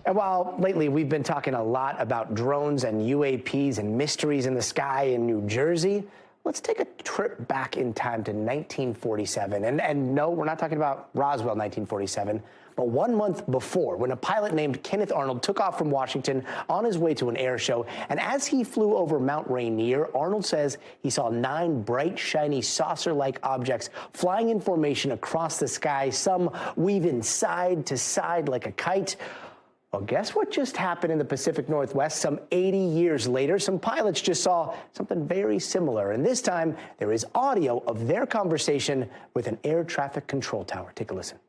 And while lately we've been talking a lot about drones and UAPs and mysteries in the sky in New Jersey, let's take a trip back in time to 1947. And no, we're not talking about Roswell 1947, but 1 month before, when a pilot named Kenneth Arnold took off from Washington on his way to an air show. And as he flew over Mount Rainier, Arnold says he saw 9 bright, shiny, saucer-like objects flying in formation across the sky, some weaving side to side like a kite. Well, guess what just happened in the Pacific Northwest? Some 80 years later, some pilots just saw something very similar. And this time, there is audio of their conversation with an air traffic control tower. Take a listen.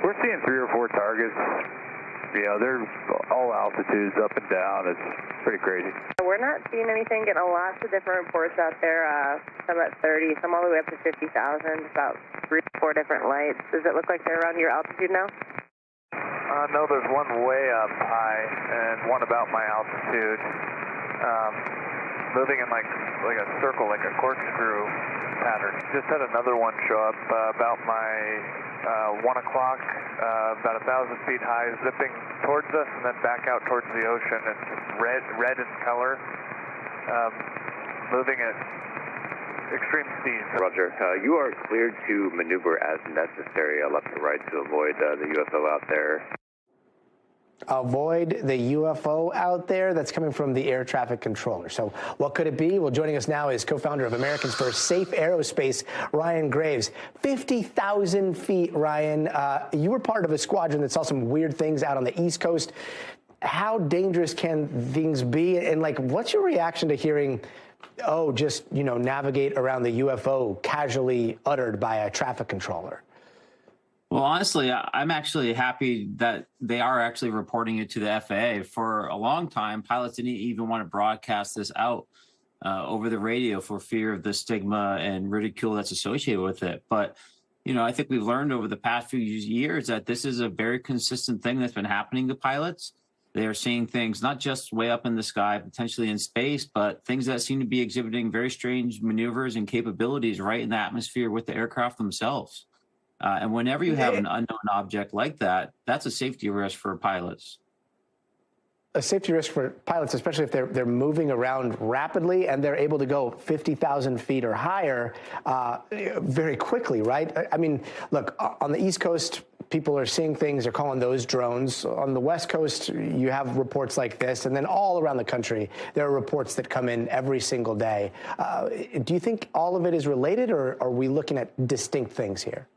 We're seeing 3 or 4 targets. You know, they're all altitudes, up and down. It's pretty crazy. We're not seeing anything. Getting lots of different reports out there. Some at 30, some all the way up to 50,000. About 3 or 4 different lights. Does it look like they're around your altitude now? No, there's one way up high and one about my altitude. Moving in like a circle, like a corkscrew pattern. Just had another one show up about my 1 o'clock, about 1,000 feet high, zipping towards us and then back out towards the ocean. It's red in color, moving at extreme speed. Roger. You are cleared to maneuver as necessary, left and right, to avoid the UFO out there. Avoid the UFO out there? That's coming from the air traffic controller. So what could it be? Well, joining us now is co-founder of America's first Safe Aerospace, Ryan Graves. 50,000 feet, Ryan. You were part of a squadron that saw some weird things out on the East Coast. How dangerous can things be? And like, what's your reaction to hearing, oh, just, you know, navigate around the UFO casually uttered by a traffic controller? Well, honestly, I'm actually happy that they are actually reporting it to the FAA. For a long time, pilots didn't even want to broadcast this out over the radio for fear of the stigma and ridicule that's associated with it. But, you know, I think we've learned over the past few years that this is a very consistent thing that's been happening to pilots. They are seeing things not just way up in the sky, potentially in space, but things that seem to be exhibiting very strange maneuvers and capabilities right in the atmosphere with the aircraft themselves. And whenever you have an unknown object like that, that's a safety risk for pilots. A safety risk for pilots, especially if they're moving around rapidly and they're able to go 50,000 feet or higher very quickly, right? I mean, look, on the East Coast, people are seeing things, they're calling those drones. On the West Coast, you have reports like this. And then all around the country, there are reports that come in every single day. Do you think all of it is related, or are we looking at distinct things here?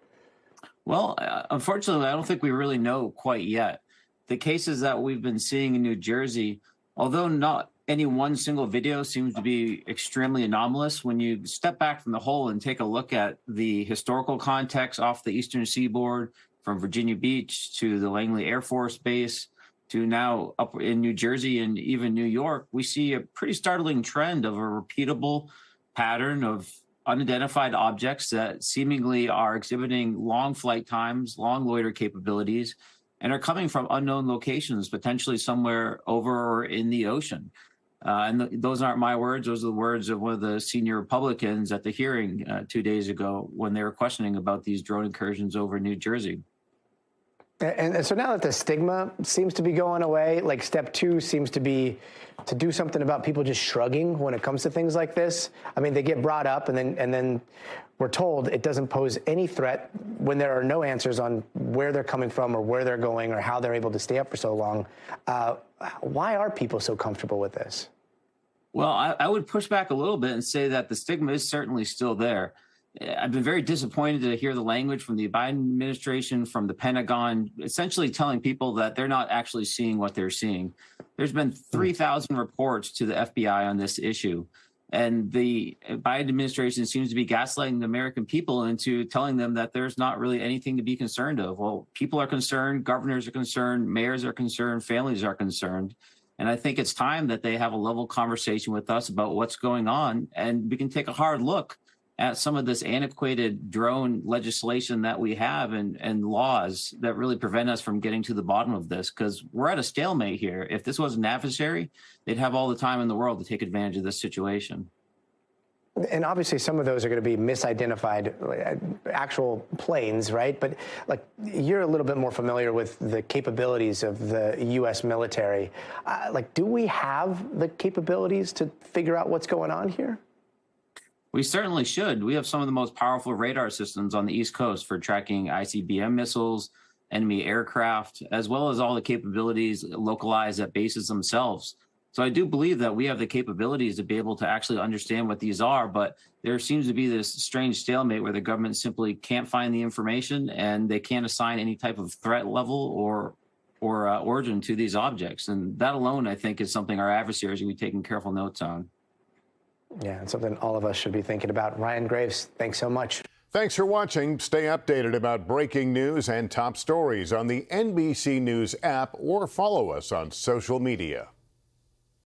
Well, unfortunately, I don't think we really know quite yet. The cases that we've been seeing in New Jersey, although not any one single video seems to be extremely anomalous, when you step back from the whole and take a look at the historical context off the eastern seaboard, from Virginia Beach to the Langley Air Force Base to now up in New Jersey and even New York, we see a pretty startling trend of a repeatable pattern of unidentified objects that seemingly are exhibiting long flight times, long loiter capabilities, and are coming from unknown locations, potentially somewhere over or in the ocean. And those aren't my words. Those are the words of one of the senior Republicans at the hearing 2 days ago when they were questioning about these drone incursions over New Jersey. And so now that the stigma seems to be going away, like step 2 seems to be to do something about people just shrugging when it comes to things like this. I mean, they get brought up and then we're told it doesn't pose any threat when there are no answers on where they're coming from or where they're going or how they're able to stay up for so long. Why are people so comfortable with this? Well, I would push back a little bit and say that the stigma is certainly still there. I've been very disappointed to hear the language from the Biden administration, from the Pentagon, essentially telling people that they're not actually seeing what they're seeing. There's been 3,000 reports to the FBI on this issue. And the Biden administration seems to be gaslighting the American people into telling them that there's not really anything to be concerned of. Well, people are concerned, governors are concerned, mayors are concerned, families are concerned. And I think it's time that they have a level conversation with us about what's going on, and we can take a hard look at some of this antiquated drone legislation that we have and laws that really prevent us from getting to the bottom of this, because we're at a stalemate here. If this was an adversary, they'd have all the time in the world to take advantage of this situation. And obviously some of those are going to be misidentified actual planes, right? But like, you're a little bit more familiar with the capabilities of the U.S. military. Like, do we have the capabilities to figure out what's going on here? We certainly should. We have some of the most powerful radar systems on the East Coast for tracking ICBM missiles, enemy aircraft, as well as all the capabilities localized at bases themselves. So I do believe that we have the capabilities to be able to actually understand what these are, but there seems to be this strange stalemate where the government simply can't find the information and they can't assign any type of threat level or origin to these objects. And that alone, I think, is something our adversaries will be taking careful notes on. Yeah, it's something all of us should be thinking about. Ryan Graves, thanks so much. Thanks for watching. Stay updated about breaking news and top stories on the NBC News app or follow us on social media.